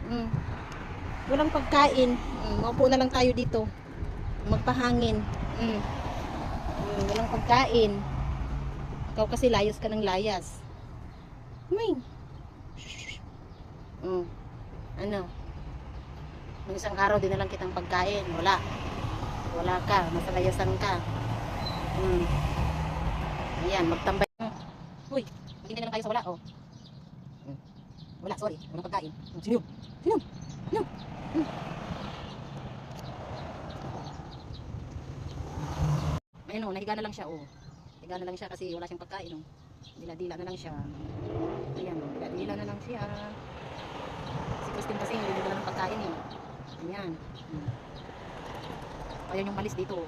Mm. Walang pagkain. Maupo na lang tayo dito. Magpahangin. Mm. Walang pagkain. Ikaw kasi layas ka ng layas. May. Ano? Nung isang araw din na lang kitang pagkain. Wala. Wala ka. Nasa layasan ka. Ayan, magtambay. Uy, maghintay na lang tayo sa wala. Oh. Wala, sorry. Walang pagkain. Sino? Sino? Sino? Ayun, nahiga na lang siya. Oh. Higa na lang siya kasi wala siyang pagkain. Oh. Dila-dila na lang siya. Ayan, dila-dila na lang siya. Si Christine kasi hindi na ng pagkain eh. Ayan. Ayaw niyong malis dito.